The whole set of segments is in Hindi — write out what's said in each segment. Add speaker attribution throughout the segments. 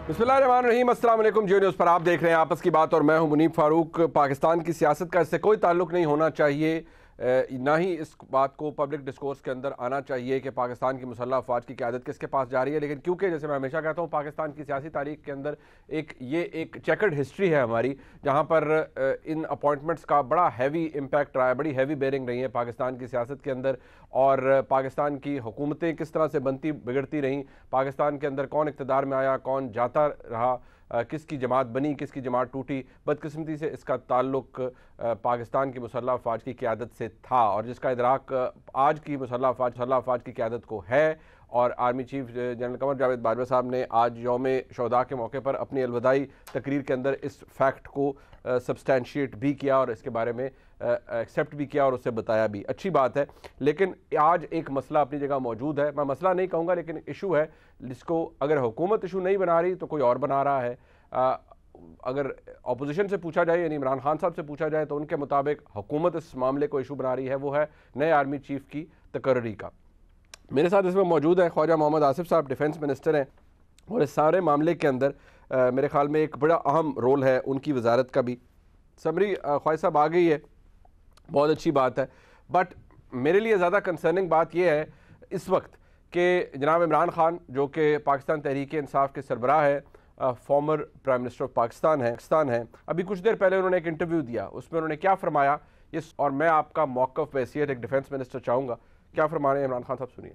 Speaker 1: बिस्मिल्लाहिर्रहमानिर्रहीम, अस्सलाम वालेकुम। जियो न्यूज़ पर आप देख रहे हैं आपस की बात और मैं हूं मुनीब फारूक। पाकिस्तान की सियासत का इससे कोई ताल्लुक़ नहीं होना चाहिए, ना ही इस बात को पब्लिक डिस्कोर्स के अंदर आना चाहिए कि पाकिस्तान की मुसल्लह अफवाज की क़यादत किसके पास जा रही है। लेकिन क्योंकि जैसे मैं हमेशा कहता हूँ, पाकिस्तान की सियासी तारीख के अंदर एक चेकर्ड हिस्ट्री है हमारी, जहाँ पर इन अपॉइंटमेंट्स का बड़ा हैवी इम्पैक्ट रहा है, बड़ी हैवी बेरिंग रही है पाकिस्तान की सियासत के अंदर। और पाकिस्तान की हुकूमतें किस तरह से बनती बिगड़ती रहीं, पाकिस्तान के अंदर कौन इक़्तिदार में आया, कौन जाता रहा, किसकी जमात बनी, किसकी जमात टूटी। बदकिस्मती से इसका ताल्लुक पाकिस्तान की मुसल्लह अफवाज की क़यादत से था, और जिसका इदराक आज की मुसल्लह अफवाज की क़यादत को है। और army chief general Qamar Javed Bajwa साहब ने आज यौम शोहदा के मौके पर अपनी अलविदाई तकरीर के अंदर इस फैक्ट को सब्सटैंशिएट भी किया और इसके बारे में एक्सेप्ट भी किया और उससे बताया भी। अच्छी बात है। लेकिन आज एक मसला अपनी जगह मौजूद है, मैं मसला नहीं कहूँगा लेकिन इशू है, जिसको अगर हुकूमत इशू नहीं बना रही तो कोई और बना रहा है। अगर अपोजिशन से पूछा जाए, यानी इमरान खान साहब से पूछा जाए, तो उनके मुताबिक हुकूमत इस मामले को इशू बना रही है, वो है नए आर्मी चीफ की तकर्री का। मेरे साथ इसमें मौजूद है ख्वाजा मोहम्मद आसिफ साहब, डिफेंस मिनिस्टर हैं, और इस सारे मामले के अंदर मेरे ख्याल में एक बड़ा अहम रोल है उनकी वजारत का भी। समरी ख्वाजा साहब आ गई है, बहुत अच्छी बात है। बट मेरे लिए ज़्यादा कंसर्निंग बात यह है इस वक्त कि जनाब इमरान खान, जो कि पाकिस्तान तहरीक इंसाफ के सरबराह है, farmer prime minister of Pakistan है, अभी कुछ देर पहले उन्होंने एक इंटरव्यू दिया, उसमें उन्होंने क्या फरमाया, इस और मैं आपका मौक़िफ़ वैसियत एक डिफेंस मिनिस्टर चाहूँगा, क्या फरमा रहे हैं इमरान खान साहब, सुनिए।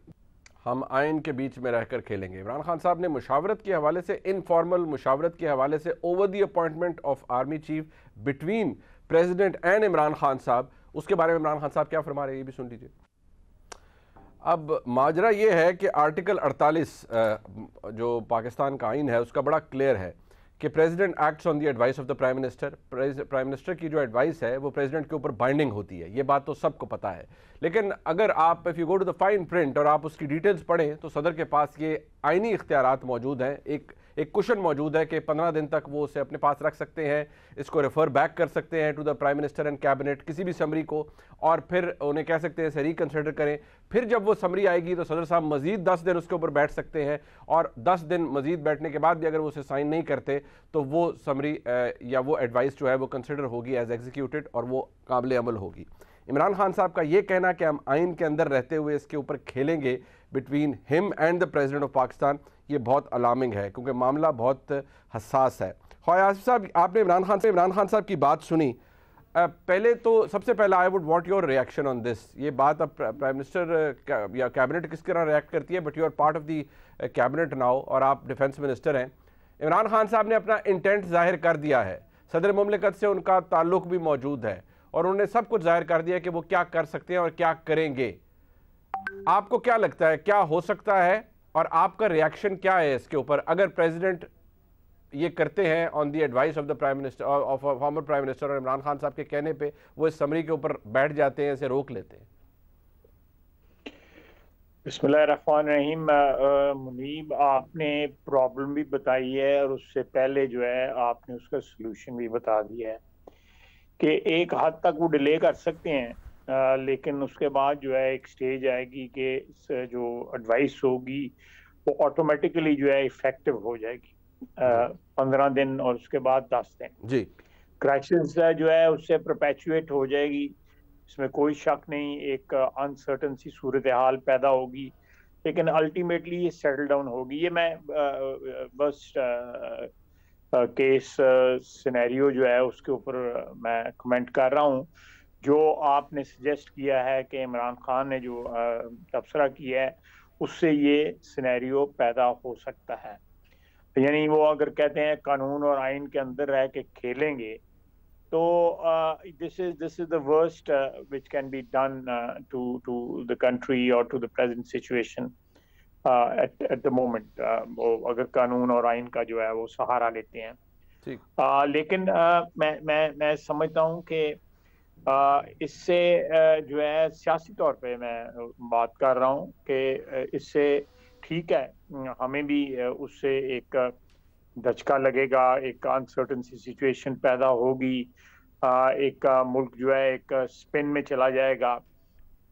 Speaker 1: हम आइन के बीच में रहकर खेलेंगे। इमरान खान साहब ने मुशावरत के हवाले से, इनफॉर्मल मुशावरत के हवाले से, over the appointment of army chief between president and Imran Khan साहब, उसके बारे में इमरान खान साहब क्या फरमा रहे हैं, ये भी सुन लीजिए। अब माजरा ये है कि आर्टिकल 48 जो पाकिस्तान का आइन है उसका बड़ा क्लियर है कि president acts on the advice of the prime minister. Prime minister की जो एडवाइस है वो प्रेसिडेंट के ऊपर बाइंडिंग होती है, ये बात तो सबको पता है। लेकिन अगर आप if you go to the fine print और आप उसकी डिटेल्स पढ़ें तो सदर के पास ये आइनी इख्तियारात मौजूद हैं, एक कुशन मौजूद है कि 15 दिन तक वो उसे अपने पास रख सकते हैं, इसको रेफ़र बैक कर सकते हैं to the prime minister and cabinet, किसी भी समरी को, और फिर उन्हें कह सकते हैं इसे रिकन्सिडर करें। फिर जब वो समरी आएगी तो सदर साहब मज़ीद 10 दिन उसके ऊपर बैठ सकते हैं, और 10 दिन मज़ीद बैठने के बाद भी अगर वो उसे साइन नहीं करते तो वो समरी या वो एडवाइस जो है वो कंसिडर होगी एज एग्जीक्यूटेड और वो काबिल अमल होगी। इमरान खान साहब का ये कहना कि हम आइन के अंदर रहते हुए इसके ऊपर खेलेंगे between him and the president of Pakistan, ये बहुत अलार्मिंग है क्योंकि मामला बहुत हसास है। ख्वाजा आसिफ साहब, आपने इमरान खान साहब की बात सुनी, पहले तो सबसे पहले I would want your reaction on this. ये बात अब प्राइम मिनिस्टर या कैबिनेट किस तरह रिएक्ट करती है, but you are part of the cabinet now और आप डिफेंस मिनिस्टर हैं। इमरान खान साहब ने अपना इंटेंट जाहिर कर दिया है, सदर मुमलिकत से उनका ताल्लुक भी मौजूद है और उन्होंने सब कुछ जाहिर कर दिया कि वो क्या कर सकते हैं और क्या करेंगे। आपको क्या लगता है क्या हो सकता है और आपका रिएक्शन क्या है इसके ऊपर, अगर प्रेसिडेंट ये करते हैं on the advice of the prime minister of former prime minister और इमरान खान साहब के कहने पे वो इस समरी के ऊपर बैठ जाते हैं, इसे रोक लेते हैं?
Speaker 2: बिस्मिल्लाहिर्रहमानिर्रहीम। मुनीब, आपने प्रॉब्लम भी बताई है और उससे पहले जो है आपने उसका सलूशन भी बता दिया है कि एक हद तक वो डिले कर सकते हैं, लेकिन उसके बाद जो है एक स्टेज आएगी कि जो एडवाइस होगी वो ऑटोमेटिकली जो है इफेक्टिव हो जाएगी। 15 दिन और उसके बाद 10 दिन
Speaker 1: जी,
Speaker 2: क्राइसिस जो है उससे परपेचुएट हो जाएगी, इसमें कोई शक नहीं। एक अनसर्टन सी सूरत हाल पैदा होगी, लेकिन अल्टीमेटली ये सेटल डाउन होगी। ये मैं बस केस सिनेरियो जो है उसके ऊपर मैं कमेंट कर रहा हूँ। जो आपने सजेस्ट किया है कि इमरान खान ने जो तबसरा किया है उससे ये सिनेरियो पैदा हो सकता है, यानी वो अगर कहते हैं कानून और आइन के अंदर रह के खेलेंगे तो this is the worst which can be done to the country और to the present situation at the moment. वो अगर कानून और आइन का जो है वो सहारा लेते हैं। लेकिन मैं समझता हूँ कि इससे जो है सियासी तौर पे मैं बात कर रहा हूँ कि इससे ठीक है, हमें भी उससे एक धचका लगेगा, एक अनसर्टन सी सिचुएशन पैदा होगी, एक मुल्क जो है एक स्पिन में चला जाएगा।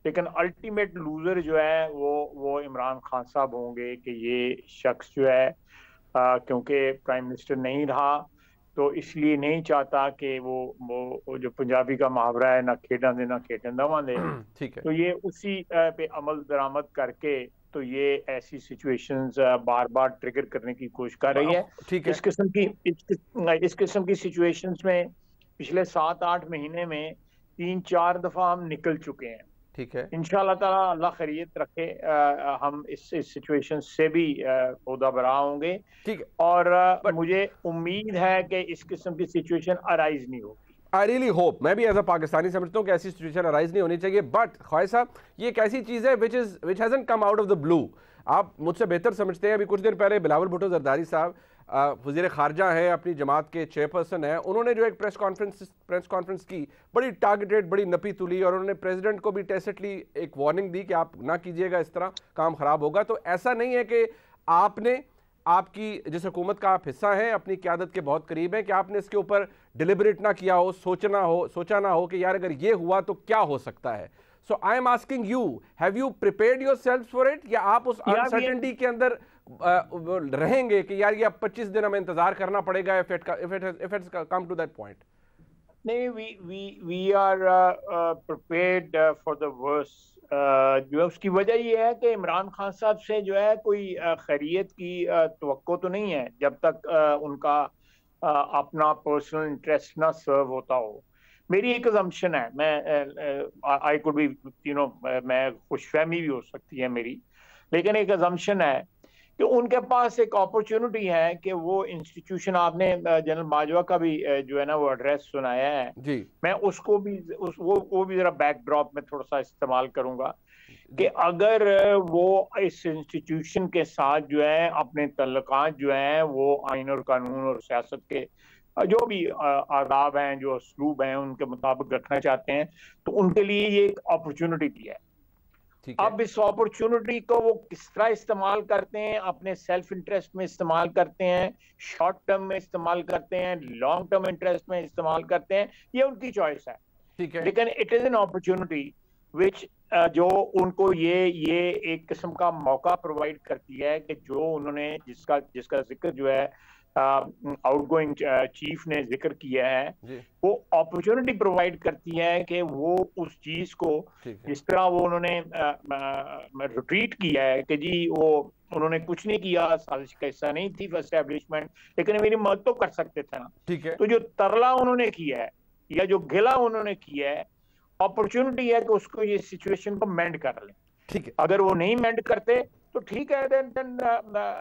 Speaker 2: लेकिन अल्टीमेट लूजर जो है वो इमरान खान साहब होंगे कि ये शख्स जो है क्योंकि प्राइम मिनिस्टर नहीं रहा, तो इसलिए नहीं चाहता कि वो जो पंजाबी का मुहावरा है, ना खेड़ा दे ना खेडन दे,
Speaker 1: ठीक है।
Speaker 2: तो ये उसी पे अमल दरामद करके तो ये ऐसी सिचुएशंस बार बार ट्रिगर करने की कोशिश कर रही है।
Speaker 1: ठीक है।
Speaker 2: इस किस्म की सिचुएशंस में पिछले 7-8 महीने में 3-4 दफा हम निकल चुके हैं।
Speaker 1: ठीक है।
Speaker 2: इंशाल्लाह ताला अल्लाह खैरियत रखे, हम इस सिचुएशन से भी ओदा बरा होंगे,
Speaker 1: ठीक है।
Speaker 2: और मुझे उम्मीद है कि इस किस्म की सिचुएशन अराइज नहीं होगी।
Speaker 1: आई रियली होप, मैं भी एज अ पाकिस्तानी समझता हूँ कि ऐसी सिचुएशन अराइज नहीं होनी चाहिए। बट ख्वाहिश साहब, ये एक ऐसी चीज़ है which hasn't come out of the blue. आप मुझसे बेहतर समझते हैं। अभी कुछ दिन पहले बिलावल भुट्टो जरदारी साहब वज़ीर ख़ारजा हैं, अपनी जमात के चेयरपर्सन हैं, उन्होंने जो एक प्रेस कॉन्फ्रेंस की, बड़ी टारगेटेड, बड़ी नपी तुली, और उन्होंने प्रेसिडेंट को भी टेसिटली एक वार्निंग दी कि आप ना कीजिएगा, इस तरह काम ख़राब होगा। तो ऐसा नहीं है कि आपने, आपकी जिस हुकूमत का आप हिस्सा हैं, अपनी क़यादत के बहुत करीब हैं, कि आपने इसके ऊपर डिलिबरेट ना किया हो, सोचा ना हो कि यार अगर ये हुआ तो क्या हो सकता है। So I am asking you, have you prepared yourself for it, या आप उस अनसर्टेनिटी के अंदर रहेंगे कि यार ये अब 25 दिन हमें इंतजार करना पड़ेगा if it's come to that point?
Speaker 2: नहीं, we are prepared for the worst. जो है उसकी वजह ये है कि इमरान खान साहब से जो है कोई खैरियत की तवक्को तो नहीं है जब तक उनका अपना पर्सनल इंटरेस्ट ना सर्व होता हो। मेरी एक अजम्पशन है, मैं आई कुड बी मैं खुशफहमी भी हो सकती है मेरी, लेकिन एक अजम्पशन है कि उनके पास एक अपॉर्चुनिटी है कि वो इंस्टीट्यूशन, आपने जनरल बाजवा का भी जो है ना वो एड्रेस सुनाया है
Speaker 1: जी,
Speaker 2: मैं उसको भी वो भी जरा बैकड्रॉप में थोड़ा सा इस्तेमाल करूंगा कि अगर वो इस इंस्टीट्यूशन के साथ जो है अपने तल्लुकात जो है वो आइन और कानून और सियासत के जो भी आदाब हैं, जो असलूब हैं, उनके मुताबिक रखना चाहते हैं, तो उनके लिए ये एक अपॉर्चुनिटी दी है। अब इस अपॉर्चुनिटी को वो किस तरह इस्तेमाल करते हैं, अपने सेल्फ इंटरेस्ट में इस्तेमाल करते हैं, शॉर्ट टर्म में इस्तेमाल करते हैं, लॉन्ग टर्म इंटरेस्ट में इस्तेमाल करते हैं, ये उनकी चॉइस है।
Speaker 1: ठीक है।
Speaker 2: लेकिन इट इज एन अपॉर्चुनिटी विच जो उनको ये एक किस्म का मौका प्रोवाइड करती है कि जो उन्होंने जिसका जिक्र जो है आउटगोइंग चीफ ने जिक्र किया है, वो अपॉर्चुनिटी प्रोवाइड करती है कि वो उस चीज को जिस तरह वो उन्होंने रिट्रीट किया है कि जी वो उन्होंने कुछ नहीं किया, साजिश का हिस्सा नहीं थी एस्टेब्लिशमेंट, लेकिन मेरी मदद तो कर सकते थे ना।
Speaker 1: ठीक है।
Speaker 2: तो जो तरला उन्होंने किया है या जो गिला उन्होंने किया है, अपॉर्चुनिटी है कि उसको ये सिचुएशन को मेंड कर लें।
Speaker 1: ठीक है।
Speaker 2: अगर वो नहीं मेंड करते तो ठीक है, देन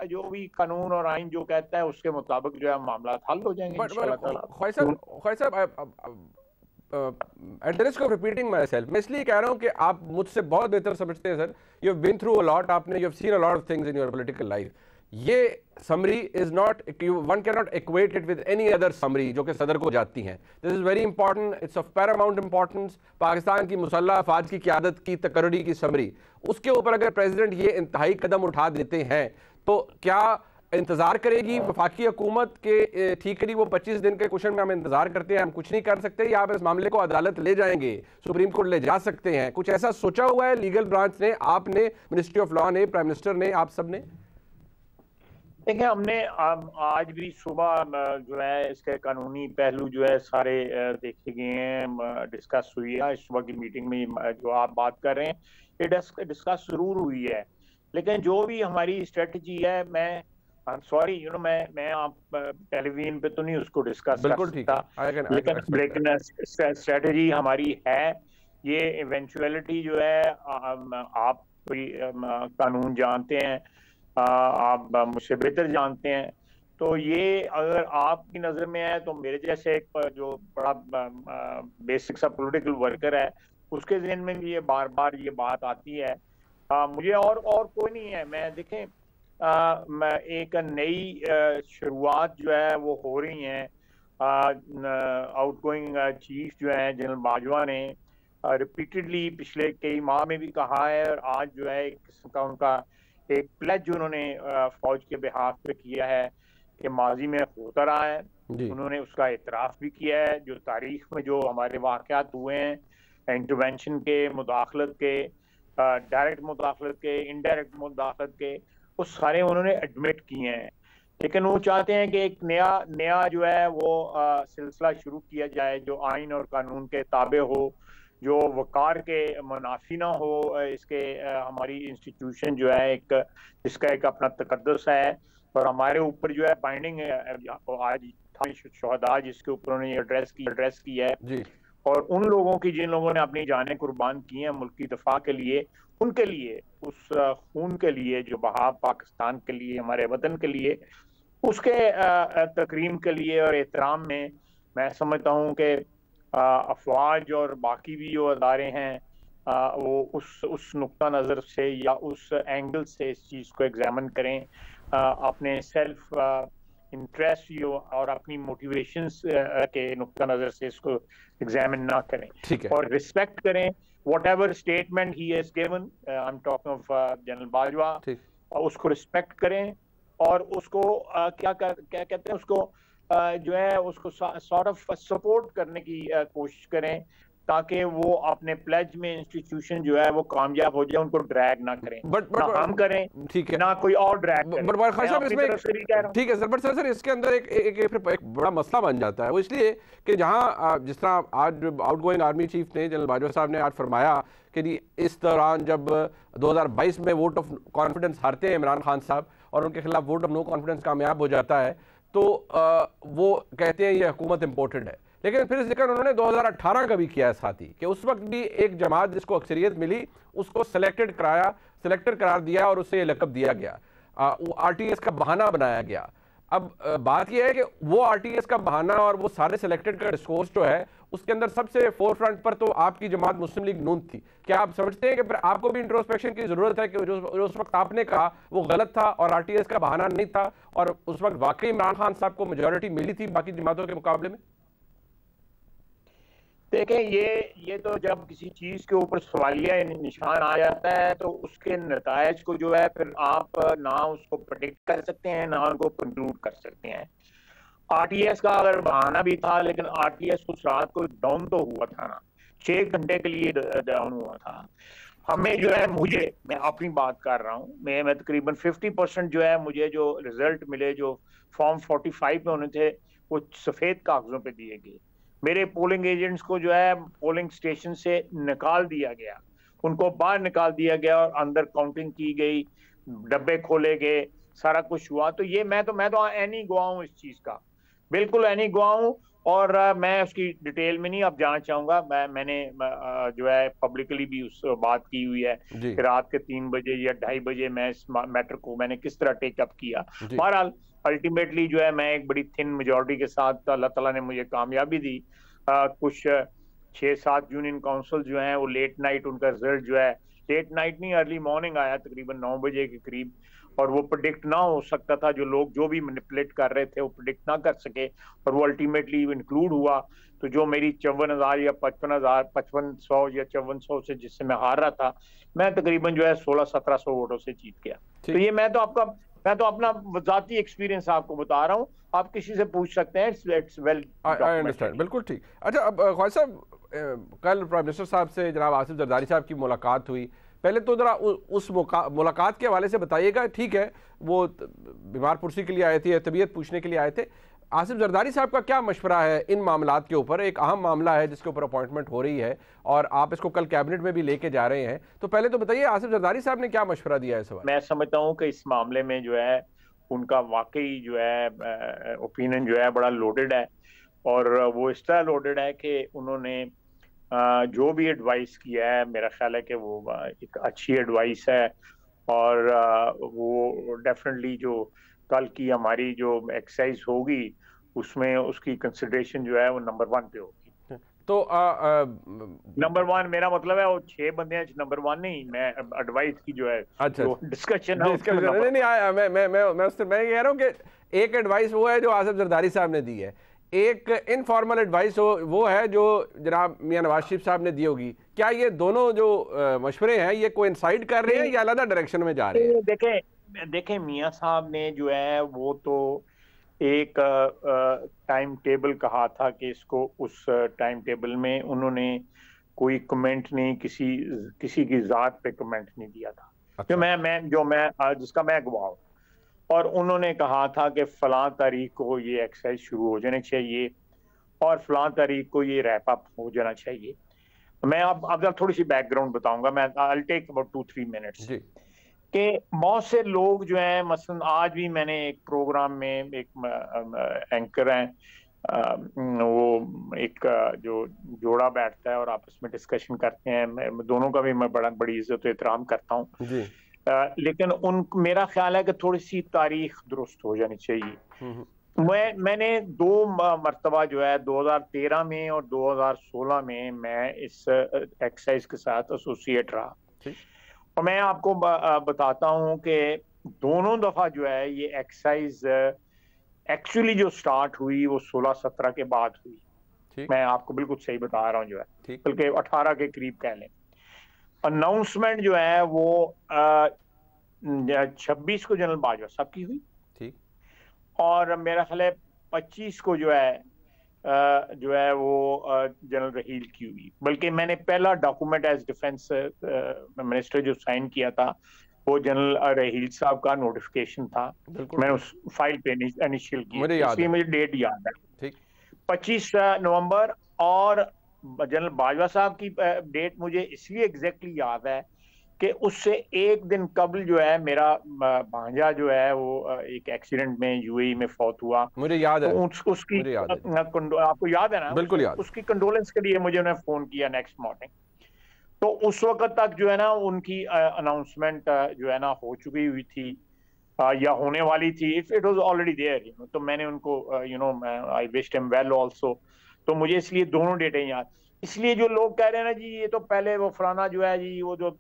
Speaker 2: जो भी कानून और आइन जो कहता है उसके मुताबिक जो है मामला हल हो जाएंगे
Speaker 1: ख्वाहिश साहब, at the risk of repeating my self, मैं इसलिए कह रहा हूँ कि आप मुझसे बहुत बेहतर समझते हैं sir. You have been through a lot, आपने you have seen a lot of things in your political life. ये summary is not, one can not equate it with any other summary जो कि सदर को जाती हैं। This is very important, it's of paramount importance. Pakistan की मुसल्लह अफवाज की क़यादत की तकर्री की समरी, उसके ऊपर अगर प्रेसिडेंट ये इंतहाई कदम उठा देते हैं तो क्या इंतजार करेगी वफाकी हुकूमत के? ठीक है, वो 25 दिन के क्वेश्चन में हम इंतजार करते हैं, हम कुछ नहीं कर सकते, या आप इस मामले को अदालत ले जाएंगे, सुप्रीम कोर्ट ले जा सकते हैं? कुछ ऐसा सोचा हुआ है लीगल ब्रांच ने, आपने, मिनिस्ट्री ऑफ लॉ ने, प्राइम मिनिस्टर ने, आप सब ने?
Speaker 2: देखिए, हमने आज भी सुबह जो है इसके कानूनी पहलू जो है सारे देखे गए हैं, डिस्कस हुई है। इस सुबह की मीटिंग में जो आप बात कर रहे हैं ये डिस्कस जरूर हुई है, लेकिन जो भी हमारी स्ट्रेटजी है, मैं सॉरी मैं आप टेलीविजन पे तो नहीं उसको डिस्कस कर सकता, लेकिन स्ट्रेटजी हमारी है ये। इवेंचुअलिटी जो है, आप कानून जानते हैं, आप मुझसे बेहतर जानते हैं, तो ये अगर आपकी नज़र में है तो मेरे जैसे एक जो बड़ा बेसिक सा पॉलिटिकल वर्कर है उसके ज़हन में भी ये बार बार ये बात आती है। मुझे और कोई नहीं है। मैं देखें, एक नई शुरुआत जो है वो हो रही है। आउटगोइंग चीफ जो है जनरल बाजवा ने रिपीटेडली पिछले कई माह में भी कहा है, और आज जो है एक किस्म का उनका एक प्लेज उन्होंने फौज के बिहाफ पे किया है कि माजी में होता रहा है, उन्होंने उसका इतराफ़ भी किया है। जो तारीख में जो हमारे वाक़यात हुए हैं, इंटरवेंशन के, मुदाखलत के, डायरेक्ट मुदाखलत के, इनडायरेक्ट मुदाखलत के, वो सारे उन्होंने एडमिट किए हैं। लेकिन वो चाहते हैं कि एक नया नया जो है वो सिलसिला शुरू किया जाए जो आइन और कानून के ताबे हो, जो वकार के मुनाफी ना हो। इसके हमारी इंस्टीट्यूशन जो है एक इसका एक अपना तकद्दुस है और हमारे ऊपर जो है बाइंडिंग है। आज शहदा जिसके ऊपर उन्होंने एड्रेस की है,
Speaker 1: जी
Speaker 2: और उन लोगों की जिन लोगों ने अपनी जानें कुर्बान की हैं मुल्क की दफा के लिए, उनके लिए, उस खून के लिए जो बहा पाकिस्तान के लिए, हमारे वतन के लिए, उसके तकरीम के लिए और एहतराम में मैं समझता हूँ कि अफवाज और बाकी भी जो अदारे हैं वो उस नुक्ता नज़र से या उस एंगल से इस चीज़ को एग्जामिन करें, अपने सेल्फ इंटरेस्ट और अपनी मोटिवेशंस के नुक्ता नज़र से इसको एग्जामिन ना करें,
Speaker 1: ठीक है,
Speaker 2: और रिस्पेक्ट करें whatever statement he has given, I'm talking of general Bajwa,
Speaker 1: ठीक
Speaker 2: उसको रिस्पेक्ट करें और उसको क्या कहते हैं उसको जो है उसको सॉर्ट ऑफ सपोर्ट करने की कोशिश करें, ताकि वो अपने प्लेज में इंस्टीट्यूशन जो है वो कामयाब हो जाए, उनको ड्रैग ना करें, ना हम करें,
Speaker 1: ठीक है,
Speaker 2: ना कोई और ड्रैग करे।
Speaker 1: बट खान साहब इसमें ठीक है सर, बट सर इसके अंदर एक बड़ा मसला बन जाता है, वो इसलिए कि जहां जिस तरह आज आउटगोइंग आर्मी चीफ ने जनरल बाजवा साहब ने आज फरमाया कि इस दौरान जब 2022 में वोट ऑफ कॉन्फिडेंस हारते हैं इमरान खान साहब और उनके खिलाफ वोट ऑफ नो कॉन्फिडेंस कामयाब हो जाता है, तो वो कहते हैं ये हुकूमत इम्पोर्टेड है। लेकिन फिर जिक्र उन्होंने 2018 का भी किया है साथ ही, कि उस वक्त भी एक जमात जिसको अक्सरियत मिली उसको सिलेक्टेड करार दिया और उससे ये लकब दिया गया, वो आरटीएस का बहाना बनाया गया। अब बात यह है कि वो आरटीएस का बहाना और वो सारे सिलेक्टेड का डिस्कोर्स जो है उसके अंदर सबसे फोर फ्रंट पर तो आपकी जमात मुस्लिम लीग नून थी। क्या आप समझते हैं कि आपको भी इंट्रोस्पेक्शन की जरूरत है कि जो उस वक्त आपने कहा वो गलत था और आरटीएस का बहाना नहीं था और उस वक्त वाकई इमरान खान साहब को मेजोरिटी मिली थी बाकी जमातों के मुकाबले में?
Speaker 2: देखें, ये तो जब किसी चीज के ऊपर सवालिया निशान आ जाता है तो उसके नतायज को जो है फिर आप ना उसको प्रेडिक्ट कर सकते हैं ना उनको कंक्लूड कर सकते हैं। आरटीएस का अगर बहाना भी था, लेकिन आरटीएस उस रात को डाउन तो हुआ था ना, 6 घंटे के लिए डाउन हुआ था। हमें जो है, मैं अपनी बात कर रहा हूँ, मैं तकरीबन 50% जो है मुझे जो रिजल्ट मिले जो फॉर्म 45 में होने थे वो सफेद कागजों पे दिए गए। मेरे पोलिंग एजेंट्स को जो है पोलिंग स्टेशन से निकाल दिया गया, उनको बाहर निकाल दिया गया और अंदर काउंटिंग की गई, डब्बे खोले गए, सारा कुछ हुआ। तो ये मैं तो एनी गवाह हूँ इस चीज का, बिल्कुल एनी गवाह हूँ। और मैं उसकी डिटेल में नहीं अब जाना चाहूंगा। मैंने जो है पब्लिकली भी उस बात की हुई है कि रात के 3 बजे या 2:30 बजे मैं इस मैटर को मैंने किस तरह टेकअप किया। बहरहाल अल्टीमेटली जो है मैं एक बड़ी थिन मेजॉरिटी के साथ अल्लाह ताला ने मुझे कामयाबी दी। कुछ 6-7 यूनियन काउंसिल जो हैं वो लेट नाइट, उनका रिजल्ट जो है लेट नाइट नहीं अर्ली मॉर्निंग आया तकरीबन 9 बजे के करीब, और वो प्रेडिक्ट ना हो सकता था। जो लोग जो भी मैनिपुलेट कर रहे थे वो प्रेडिक्ट ना कर सके और वो अल्टीमेटली इंक्लूड हुआ। तो जो मेरी 54,000 या 5500 या 5400 से जिससे मैं हार रहा था, मैं तकरीबन जो है 1600-1700 वोटों से जीत गया। तो ये मैं तो अपना जाती एक्सपीरियंस आपको बता रहा हूँ, आप किसी से पूछ सकते हैं। इट्स वेल
Speaker 1: अंडरस्टैंड, बिल्कुल ठीक। अच्छा, अब ख्वाजा साहब, कल प्राइम मिनिस्टर साहब से जनाब आसिफ जरदारी साहब की मुलाकात हुई, पहले तो जरा उस मुलाकात के हवाले से बताइएगा। ठीक है, वो बीमार पुरसी के लिए आए थे, तबीयत पूछने के लिए आए थे। आसिफ जरदारी साहब का क्या मशवरा है इन मामलात के ऊपर? एक अहम मामला है जिसके ऊपर अपॉइंटमेंट हो रही है और आप इसको कल कैबिनेट में भी लेके जा रहे हैं, तो पहले तो बताइए आसिफ जरदारी साहब ने क्या मशवरा दिया है इस सवाल?
Speaker 2: मैं समझता हूँ कि इस मामले में जो है उनका वाकई जो है ओपिनियन जो है बड़ा लोडेड है, और वो इस तरह लोडेड है कि उन्होंने जो भी एडवाइस किया है मेरा ख्याल है कि वो एक अच्छी एडवाइस है, और वो डेफिनेटली जो कल की हमारी जो एक्सरसाइज होगी उसमें उसकी कंसिडरेशन जो है वो नंबर 1 पे होगी।
Speaker 1: तो
Speaker 2: नंबर 1 मेरा मतलब है वो 6 बंदे हैं, नंबर 1 नहीं, मैं एडवाइस की जो है जो डिस्कशन है उसके
Speaker 1: नहीं आया। मैं कह रहा हूँ कि एक एडवाइस वो है जो आसिफ जरदारी साहब ने दी है, एक इनफॉर्मल एडवाइस वो है जो जनाब मियां नवाज शरीफ साहब ने दी होगी। क्या ये दोनों जो मशवरे हैं ये कोइंसाइड कर रहे हैं या अलग डायरेक्शन में जा रहे हैं?
Speaker 2: देखें मियां साहब ने जो है वो तो एक टाइम टेबल कहा था कि इसको उस टाइम टेबल में उन्होंने कोई कमेंट नहीं, किसी की जात पे कमेंट नहीं दिया था। अच्छा। जो मैं जिसका मैं गवाह हूं, और उन्होंने कहा था कि फलां तारीख को ये एक्सरसाइज शुरू हो जाने चाहिए और फलां तारीख को ये रैप अप हो जाना चाहिए। मैं अब थोड़ी सी बैकग्राउंड बताऊंगा, मैं आई टेक अबाउट 2-3 मिनट्स।
Speaker 1: जी।
Speaker 2: कि बहुत से लोग जो हैं, मसलन आज भी मैंने एक प्रोग्राम में एक एंकर हैं, वो एक जो जोड़ा बैठता है और आपस में डिस्कशन करते हैं, दोनों का भी मैं बड़ी इज्जत एहतराम करता हूँ।
Speaker 1: जी।
Speaker 2: लेकिन मेरा ख्याल है कि थोड़ी सी तारीख दुरुस्त हो जानी चाहिए। मैंने 2 मरतबा जो है 2013 में और 2016 में मैं इस एक्सरसाइज के साथ एसोसिएट रहा। और मैं आपको बताता हूँ कि दोनों दफा जो है ये एक्सरसाइज एक्चुअली जो स्टार्ट हुई वो 16-17 के बाद हुई। मैं आपको बिल्कुल सही बता रहा हूँ जो है, बल्कि 18 के करीब कह लें। अनाउंसमेंट जो है वो 26 को जनरल बाजवा साहब की हुई, ठीक, और मेरा ख्याल है 25 को जो है वो जनरल रहील की हुई। बल्कि मैंने पहला डॉक्यूमेंट एज डिफेंस मिनिस्टर जो साइन किया था वो जनरल रहील साहब का नोटिफिकेशन था। मैंने उस फाइल पे इनिशियल किया, इसलिए मुझे डेट याद है, 25 नवंबर। और जनरल बाजवा साहब की डेट मुझे इसलिए एग्जैक्टली याद है कि उससे एक दिन कबल जो है मेरा भांजा जो है वो एक एक्सीडेंट में यूएई में फौत हुआ।
Speaker 1: मुझे याद है,
Speaker 2: तो उसकी आपको याद है ना?
Speaker 1: बिल्कुल याद।
Speaker 2: उसकी कंडोलेंस के लिए मुझे उन्हें फोन किया नेक्स्ट मॉर्निंग। तो उस वक्त तक जो है ना उनकी अनाउंसमेंट जो है ना हो चुकी हुई थी या होने वाली थी। इट वाज ऑलरेडी देयर, तो मैंने उनको आई विश्ड हिम वेल आल्सो। तो मुझे इसलिए दोनों डेटें याद। इसलिए जो लोग कह रहे हैं ना जी ये तो पहले वो फलाना जो है जी वो जो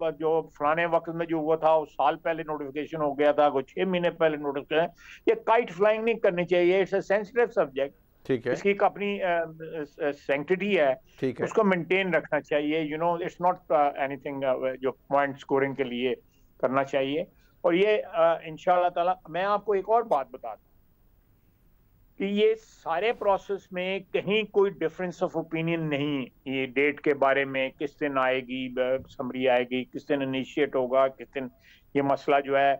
Speaker 2: फलाने वक्त में जो हुआ था वो साल पहले नोटिफिकेशन हो गया था, कुछ 6 महीने पहले नोटिफिकेशन। ये काइट फ्लाइंग नहीं करनी चाहिए, इट्स अ सेंसिटिव सब्जेक्ट,
Speaker 1: ठीक है,
Speaker 2: इसकी एक अपनी सैंक्टिटी है, ठीक है, उसको मेंटेन रखना चाहिए। इट्स नॉट एनीथिंग जो पॉइंट स्कोरिंग के लिए करना चाहिए। और ये इंशाल्लाह ताला मैं आपको एक और बात बता दूं कि ये सारे प्रोसेस में कहीं कोई डिफरेंस ऑफ ओपिनियन नहीं। ये डेट के बारे में किस दिन आएगी समरी आएगी, किस दिन इनिशिएट होगा, किस दिन ये मसला जो है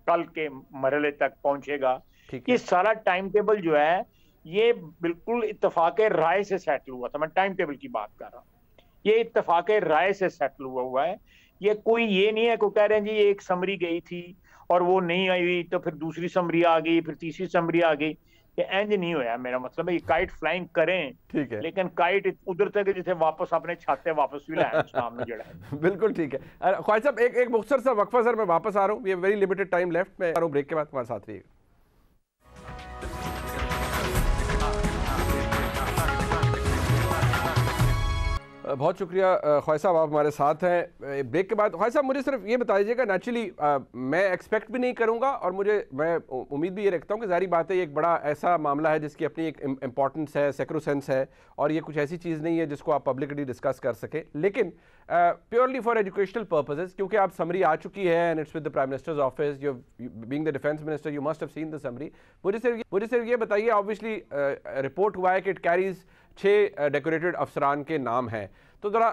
Speaker 2: कल के मरहले तक पहुंचेगा, ये सारा टाइम टेबल जो है ये बिल्कुल इत्तफाक़े राय से सेटल हुआ था। मैं टाइम टेबल की बात कर रहा हूँ, ये इत्तफाक़े राय से सेटल हुआ है। ये कोई ये नहीं है, कोई कह रहे हैं जी एक समरी गई थी और वो नहीं आई तो फिर दूसरी समरी आ गई, फिर तीसरी समरी आ गई। ये एंज नहीं हुआ। मेरा मतलब है ये काइट फ्लाइंग करें, ठीक है, लेकिन काइट उधर तक जिसे वापस अपने छाते वापस भी लाए सामने जड़ा है।
Speaker 1: बिल्कुल ठीक है। ख्वाजा साहब एक मुख्तसर सा वक्फा सर, मैं वापस आ रहा हूँ, ये वेरी लिमिटेड टाइम लेफ्ट, मैं आ रहा हूँ ब्रेक के बाद, हमारे साथ रहिएगा। बहुत शुक्रिया ख्वाजा साहब, आप हमारे साथ हैं। ब्रेक के बाद ख्वाजा साहब मुझे सिर्फ ये बता दीजिएगा, नेचुरली मैं एक्सपेक्ट भी नहीं करूंगा और मैं उम्मीद भी ये रखता हूँ कि जारी बात है ये एक बड़ा ऐसा मामला है जिसकी अपनी एक इम्पॉर्टेंस है, सेक्रोसेंस है, और ये कुछ ऐसी चीज़ नहीं है जिसको आप पब्लिकली डिस्कस कर सकें। लेकिन प्योरली फॉर एजुकेशनल पर्पसेस, क्योंकि आप समरी आ चुकी है and it's with the prime minister's office, you being the defence minister you must have seen the summary. मुझे सिर्फ ये बताइए, ऑब्वियसली रिपोर्ट हुआ है कि इट कैरीज 6 डेकोरेटेड अफसरान के नाम हैं, तो जरा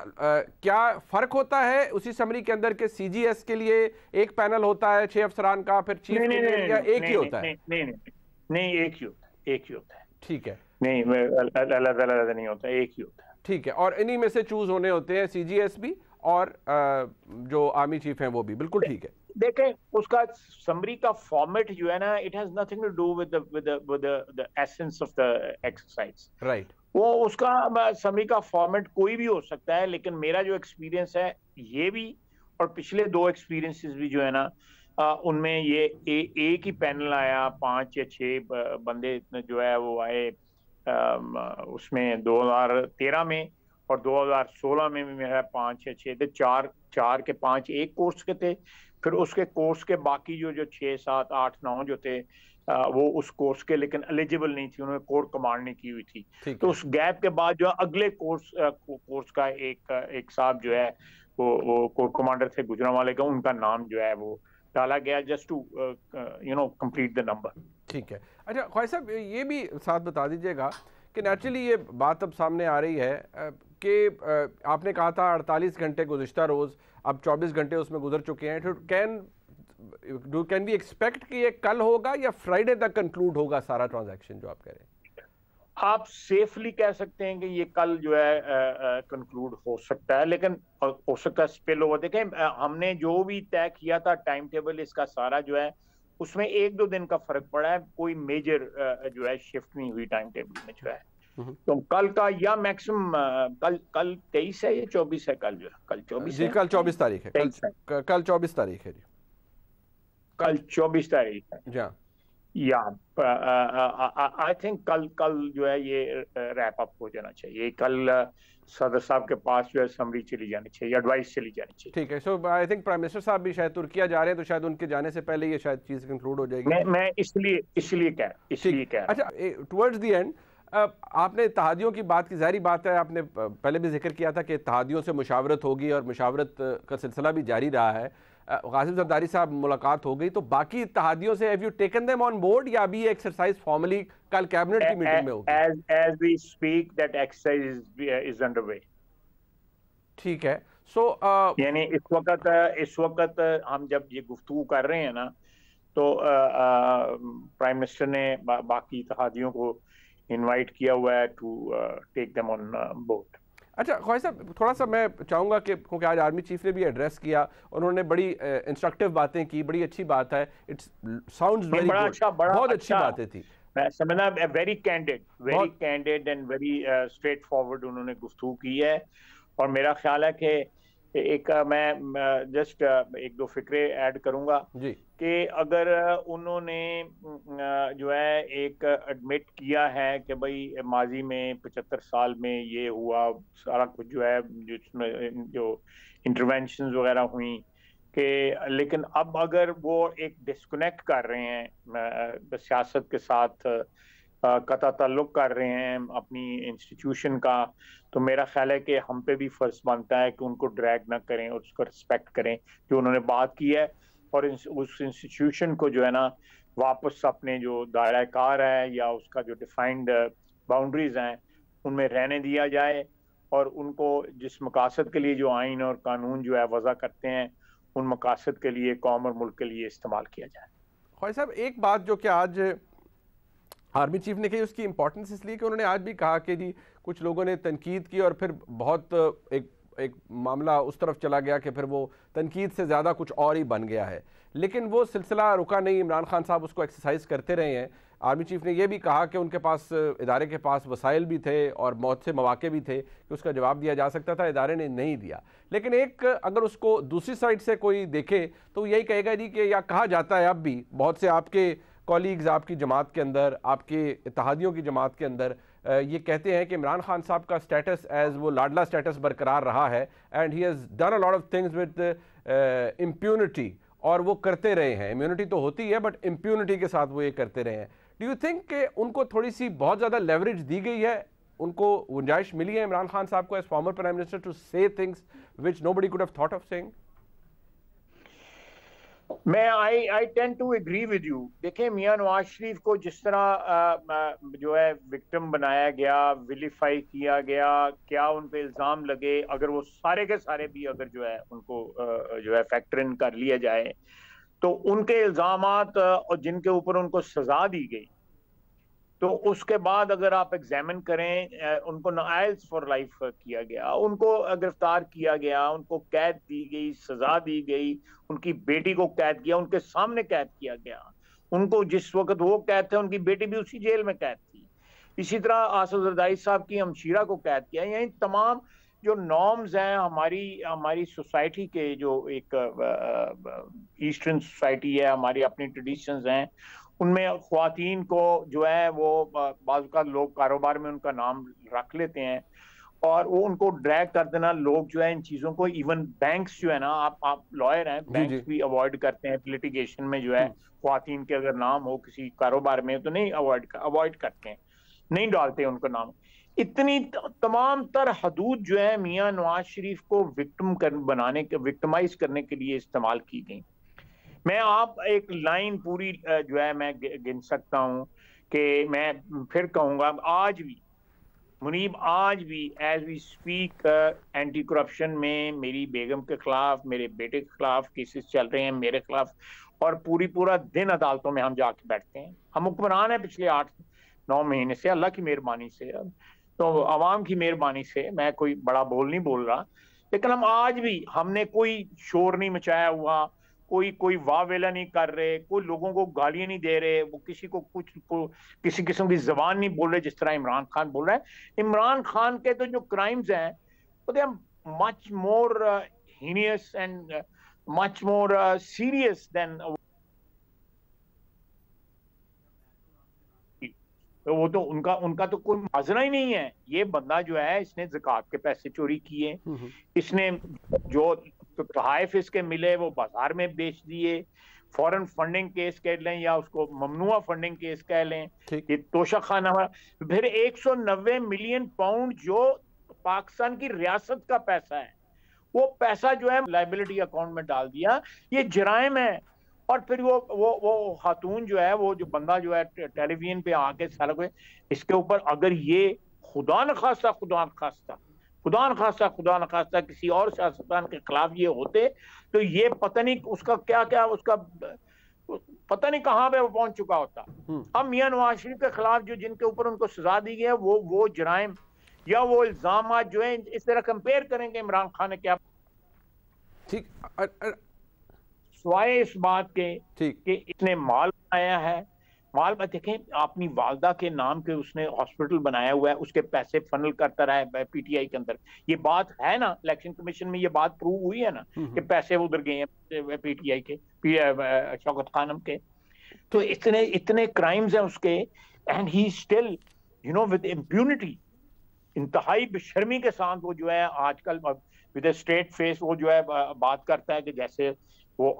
Speaker 1: क्या फ़र्क होता है उसी समरी के अंदर के सीजीएस के लिए एक पैनल होता है 6 अफसरान का, फिर चीफ या एक ही होता है?
Speaker 2: नहीं, एक ही होता है।
Speaker 1: ठीक है,
Speaker 2: नहीं अलग नहीं होता, एक ही होता है।
Speaker 1: ठीक है, और इन्हीं में से चूज होने होते हैं सीजीएस भी और जो आर्मी चीफ हैं वो भी, बिल्कुल ठीक है।
Speaker 2: देखें उसका समरी का फॉर्मेट जो है ना, it has nothing to do with the essence of the exercise, right. वो उसका समरी का फॉर्मेट कोई भी हो सकता है, लेकिन मेरा जो एक्सपीरियंस है ये भी और पिछले 2 एक्सपीरियंसेस भी जो है ना उनमें ये एक ही पैनल आया, 5 या 6 बंदे जो है वो आए उसमें 2013 में, और 2016 में भी मेरा 5 या 6 थे, 4 के 5 एक कोर्स के थे, फिर उसके कोर्स के बाकी जो 6, 7, 8, 9 जो थे वो उस कोर्स के लेकिन एलिजिबल नहीं थी, उन्होंने कोर कमांड नहीं की हुई थी। तो उस गैप के बाद जो अगले कोर्स का एक साहब जो है वो कोर कमांडर थे गुजरांवाले का, उनका नाम जो है वो डाला गया just to complete the number.
Speaker 1: ठीक है। अच्छा ख्वाजा साहब ये भी साथ बता दीजिएगा कि नेचुरली ये बात अब सामने आ रही है कि आपने कहा था 48 घंटे गुज़िश्ता रोज़, अब 24 घंटे उसमें गुजर चुके हैं, तो कैन कैन वी एक्सपेक्ट कि ये कल होगा या फ्राइडे तक कंक्लूड होगा सारा ट्रांजैक्शन जो आप कह रहे हैं?
Speaker 2: आप सेफली कह सकते हैं कि ये कल जो है कंक्लूड हो सकता है, लेकिन हो सकता है स्पिल ओवर। देखें, हमने जो भी तय किया था टाइम टेबल इसका सारा जो है, उसमें 1-2 दिन का फर्क पड़ा है, कोई मेजर जो है शिफ्ट नहीं हुई टाइम टेबल में जो है। तो कल का या मैक्सिमम कल 23 है या 24 है? कल जो है कल 24
Speaker 1: जी,
Speaker 2: है,
Speaker 1: कल 24 तारीख है। कल 24 तारीख है जी।
Speaker 2: कल 24 तारीख है
Speaker 1: जी हाँ।
Speaker 2: या आई थिंक कल जो है ये रैप अप हो जाना चाहिए। कल सदर साहब के पास जो है समरी चली जानी चाहिए, एडवाइस चली जानी चाहिए।
Speaker 1: ठीक है। So I think prime minister साहब भी शायद तुर्किया जा रहे हैं, तो शायद उनके जाने से पहले ये शायद चीज़ कंक्लूड हो जाएगी।
Speaker 2: मैं इसलिए कह
Speaker 1: अच्छा, टुवर्ड्स द एंड आपने इत्तेहादियों की बात की, ज़ाहिर बात है आपने पहले भी जिक्र किया था कि इत्तेहादियों से मुशावरत होगी और मुशावरत का सिलसिला भी जारी रहा है। कासिम जरदारी साहब मुलाकात हो गई, तो बाकी इत्तेहादियों से have you taken them on board या अभी एक्सरसाइज फॉर्मली कल कैबिनेट की मीटिंग में होगी?
Speaker 2: As we speak that exercise is underway.
Speaker 1: ठीक है। सो
Speaker 2: यानी इस वक्त हम जब ये गुफ्तगू कर रहे हैं ना, तो प्राइम मिनिस्टर ने बाकी इत्तेहादियों को इनवाइट किया हुआ है to take them on board.
Speaker 1: अच्छा ख्वाहिश साहब, थोड़ा सा मैं चाहूँगा कि क्योंकि आज आर्मी चीफ ने भी एड्रेस किया, उन्होंने बड़ी इंस्ट्रक्टिव बातें की, बड़ी अच्छी बात है, इट्स साउंड्स वेरी गुड, बहुत अच्छी बातें थी।
Speaker 2: मैं समझना very candid and very straight forward उन्होंने गुफ्तगू की है। और मेरा ख्याल है कि एक मैं जस्ट 1-2 फिक्रे ऐड करूंगा कि अगर उन्होंने जो है एक एडमिट किया है कि भाई माजी में 75 साल में ये हुआ सारा कुछ जो है, जिसमें जो इंटरवेंशन वगैरह हुई कि, लेकिन अब अगर वो एक डिस्कनेक्ट कर रहे हैं सियासत के साथ, कता ताल्लुक कर रहे हैं अपनी इंस्टीट्यूशन का, तो मेरा ख्याल है कि हम पे भी फर्ज बनता है कि उनको ड्रैग ना करें और उसको रिस्पेक्ट करें जो उन्होंने बात की है, और उस इंस्टीट्यूशन को जो है ना वापस अपने जो दायरा कार है या उसका जो डिफाइंड बाउंड्रीज हैं उनमें रहने दिया जाए, और उनको जिस मकासद के लिए जो आइन और कानून जो है वज़ा करते हैं उन मकासद के लिए कौम और मुल्क के लिए इस्तेमाल किया जाए।
Speaker 1: ख्वाहिश साहब, एक बात जो कि आज आर्मी चीफ ने कही उसकी इंपॉर्टेंस इसलिए कि उन्होंने आज भी कहा कि जी कुछ लोगों ने तनकीद की और फिर बहुत एक मामला उस तरफ चला गया कि फिर वो तनकीद से ज़्यादा कुछ और ही बन गया है, लेकिन वो सिलसिला रुका नहीं। इमरान खान साहब उसको एक्सरसाइज करते रहे हैं। आर्मी चीफ ने यह भी कहा कि उनके पास, इदारे के पास वसाइल भी थे और बहुत से मौके भी थे कि उसका जवाब दिया जा सकता था, इदारे ने नहीं दिया। लेकिन एक अगर उसको दूसरी साइड से कोई देखे तो यही कहेगा जी कि, या कहा जाता है अब भी बहुत से आपके कॉलीग्स आपकी जमात के अंदर, आपके इत्तेहादियों की जमात के अंदर ये कहते हैं कि इमरान खान साहब का स्टेटस एज वो लाडला स्टेटस बरकरार रहा है and he has done a lot of things with impunity, और वो करते रहे हैं। इम्यूनिटी तो होती है बट इम्प्यूनिटी के साथ वो ये करते रहे हैं। डू यू थिंक कि उनको थोड़ी सी बहुत ज़्यादा लेवरेज दी गई है, उनको गुंजाइश मिली है इमरान खान साहब को as former prime minister to say things which nobody could have thought of saying?
Speaker 2: मैं I tend to agree with you. देखें, मियां नवाज शरीफ को जिस तरह जो है विक्टिम बनाया गया, विलीफाई किया गया, क्या उन पे इल्ज़ाम लगे, अगर वो सारे के सारे भी अगर जो है उनको जो है फैक्टर इन कर लिया जाए, तो उनके इल्ज़ामात और जिनके ऊपर उनको सजा दी गई, तो उसके बाद अगर आप एग्जामिन करें, उनको नाइल्स फॉर लाइफ किया गया, उनको गिरफ्तार किया गया, उनको कैद दी गई, सजा दी गई, उनकी बेटी को कैद किया, उनके सामने कैद किया गया, उनको जिस वक्त वो कैद थे उनकी बेटी भी उसी जेल में कैद थी। इसी तरह आसिफ जरदारी साहब की हमशीरा को कैद किया। यही तमाम जो नॉर्म्स हैं हमारी सोसाइटी के, जो एक ईस्टर्न सोसाइटी है, हमारी अपनी ट्रेडिशंस हैं, उनमें ख्वातीन को जो है वो बाज़ का लोग कारोबार में उनका नाम रख लेते हैं और वो उनको ड्रैग कर देना। लोग जो है इन चीज़ों को, इवन बैंक्स जो है ना, आप लॉयर हैं, बैंक्स भी अवॉइड करते हैं लिटिगेशन में जो है ख्वातीन के अगर नाम हो किसी कारोबार में तो नहीं अवॉइड करते हैं, नहीं डालते उनको नाम। इतनी तमाम तर हदूद जो है मियां नवाज शरीफ को विक्टिमाइज करने के लिए इस्तेमाल की गई। मैं आप एक लाइन पूरी जो है मैं गिन सकता हूं कि मैं फिर कहूंगा, आज भी मुनीब आज भी as we speak anti corruption में मेरी बेगम के खिलाफ, मेरे बेटे के खिलाफ केसेस चल रहे हैं, मेरे खिलाफ, और पूरा दिन अदालतों में हम जाके बैठते हैं। हम हुक्मरान हैं पिछले 8-9 महीने से, अल्लाह की मेहरबानी से, तो अवाम की मेहरबानी से। मैं कोई बड़ा बोल नहीं बोल रहा, लेकिन हम आज भी, हमने कोई शोर नहीं मचाया हुआ, कोई वाह वेला नहीं कर रहे, कोई लोगों को गालियां नहीं दे रहे, वो किसी को किसी किस्म की जबान नहीं बोल रहे जिस तरह इमरान खान बोल रहा है। इमरान खान के तो जो क्राइम्स हैं वो they are much more heinous and much more serious then, तो वो तो उनका तो कोई माजरा ही नहीं है। ये बंदा जो है, इसने ज़कात के पैसे चोरी किए, इसने जो तोहाइफ इसके मिले वो बाजार में बेच दिए, फॉरेन फंडिंग केस कह लें या उसको ममनुआ फंडिंग केस कह लें, ये तोशा खाना। फिर 190 मिलियन पाउंड जो पाकिस्तान की रियासत का पैसा है, वो पैसा जो है लाइबिलिटी अकाउंट में डाल दिया। ये जराइम है। और फिर वो खातून जो है, वो जो बंदा जो है टेलीविजन पे आके सारा कुछ, इसके ऊपर अगर ये खुदा न खास्ता किसी और सियासतदान के खिलाफ ये होते, तो ये पता नहीं उसका क्या उसका पता नहीं कहाँ पे वो पहुंच चुका होता। अब मियां नवाज शरीफ के खिलाफ जो जिनके ऊपर उनको सजा दी गई है, वो जराइम या वो इल्जाम जो है, इस तरह कंपेयर करेंगे इमरान खान ने क्या,
Speaker 1: ठीक,
Speaker 2: स्वाय इस बात के कि इसने माल बनाया है। माल में देखें, अपनी वालदा के नाम के उसने हॉस्पिटल बनाया हुआ है, उसके पैसे फनल करता रहा है पीटीआई के अंदर। ये बात है ना, इलेक्शन कमीशन में ये बात प्रूव हुई है ना कि पैसे उधर गए हैं पीटीआई के, शौकत खानम के। तो इतने क्राइम्स हैं उसके, and he still with impunity, इंतहाई बेशर्मी के साथ वो जो है आजकल विद ए स्ट्रेट फेस वो जो है बात करता है कि जैसे वो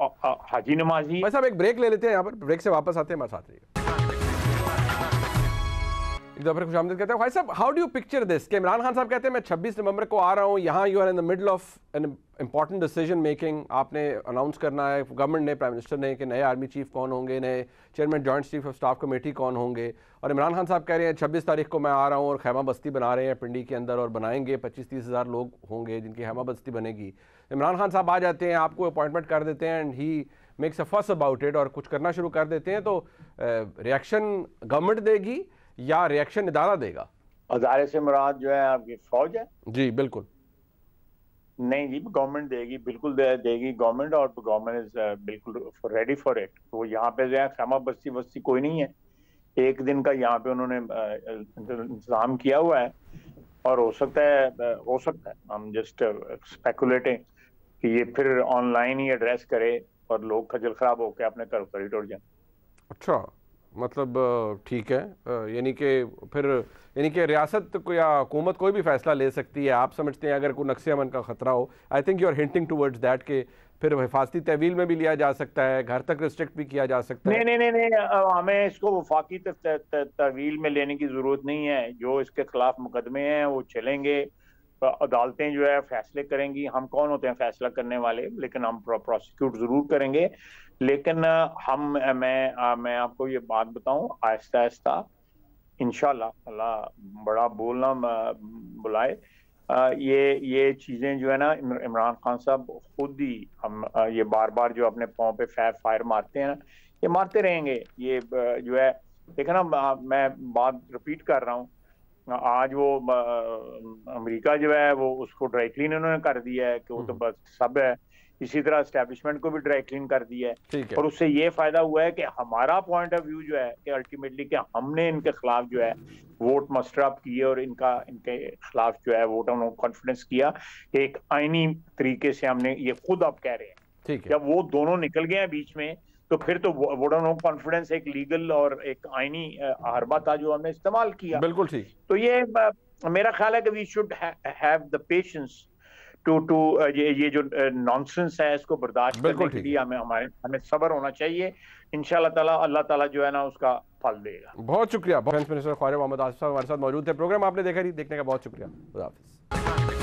Speaker 2: हाजी नमाजी।
Speaker 1: भाई साहब एक ब्रेक ले लेते हैं, यहाँ पर ब्रेक से वापस आते हैं, हमारे साथ रहिए। एक दफा खुशामदीद कहते हैं। भाई साहब, how do you picture this कि इमरान खान साहब कहते हैं मैं 26 नवंबर को आ रहा हूँ, यहाँ you are in the middle of an important decision making, आपने अनाउंस करना है, गवर्नमेंट ने, प्राइम मिनिस्टर ने, कि नए आर्मी चीफ कौन होंगे, नए chairman joint chief of staff committee कौन होंगे, और इमरान खान साहब कह रहे हैं 26 तारीख को मैं आ रहा हूँ और खैमा बस्ती बना रहे हैं पिंडी के अंदर, और बनाएंगे 25-30 हज़ार लोग होंगे जिनकी खैमा बस्ती बनेगी। इमरान खान साहब आ जाते हैं, आपको अपॉइंटमेंट कर देते हैं, एंड ही मेक्स अ फस अबाउट इट और कुछ करना शुरू कर देते हैं, तो रिएक्शन गवर्नमेंट देगी या रिएक्शन इदारा देगा?
Speaker 2: हज़ारे से मुराद जो है आपकी फौज है?
Speaker 1: जी बिल्कुल
Speaker 2: नहीं जी, गवर्नमेंट देगी, बिल्कुल देगी गवर्नमेंट, और गवर्नमेंट इज बिल्कुल रेडी फॉर इट। तो यहाँ पे जो है खैमा बस्ती कोई नहीं है, एक दिन का यहाँ पे उन्होंने इंतजाम किया हुआ है, और हो सकता है हम जस्ट स्पेकुलेटिंग कि ये फिर ऑनलाइन ही एड्रेस करे और लोग खजल खराब होकर अपने घर पर ही टूट जाए।
Speaker 1: अच्छा, मतलब ठीक है, यानी कि रियासत को या हुकूमत कोई भी फैसला ले सकती है। आप समझते हैं अगर कोई नक्शे अमन का खतरा हो, I think you are hinting towards that, कि फिर हिफाजती तहवील में भी लिया जा सकता है, घर तक रिस्ट्रिक्ट भी किया जा सकता है।
Speaker 2: नहीं, हमें इसको वफाकी तहवील में लेने की जरूरत नहीं है। जो इसके खिलाफ मुकदमे हैं वो चलेंगे, अदालतें जो है फैसले करेंगी। हम कौन होते हैं फैसला करने वाले, लेकिन हम प्रोसिक्यूट जरूर करेंगे। लेकिन मैं आपको ये बात बताऊं, आहिस्ता आहिस्ता इंशाल्लाह, अल्लाह बड़ा बोलना बुलाए, ये चीजें जो है ना, इमरान खान साहब खुद ही हम ये बार बार जो अपने पाँव पे फायर मारते हैं ना, ये मारते रहेंगे। ये जो है देखो ना, मैं बात रिपीट कर रहा हूँ, आज वो अमेरिका जो है वो उसको ड्राई क्लीन उन्होंने कर दिया है कि वो तो बस सब है, इसी तरह एस्टेब्लिशमेंट को भी ड्राई क्लीन कर दिया है। और उससे ये फायदा हुआ है कि हमारा पॉइंट ऑफ व्यू जो है कि अल्टीमेटली कि हमने इनके खिलाफ जो है वोट मस्टर अप किए, और इनके खिलाफ जो है वोट हमने कॉन्फिडेंस किया कि एक आईनी तरीके से हमने, ये खुद आप कह रहे हैं, जब वो दोनों निकल गए हैं बीच में, तो फिर तो वोट ऑफ कॉन्फिडेंस एक लीगल और एक आईनी हरबा था जो हमने इस्तेमाल किया।
Speaker 1: बिल्कुल ठीक।
Speaker 2: तो ये मेरा ख्याल है कि we should have the patience to ये जो नॉनसेंस है इसको बर्दाश्त करने के लिए हमें सब्र होना चाहिए। इंशाल्लाह ताला अल्लाह ताला जो है ना उसका फल देगा।
Speaker 1: बहुत शुक्रिया। डिफेंस मिनिस्टर ख्वाजा मोहम्मद आसिफ साहब हमारे साथ मौजूद थे। प्रोग्राम आपने देखा नहीं, देखने का बहुत शुक्रिया। खुदा हाफिज़।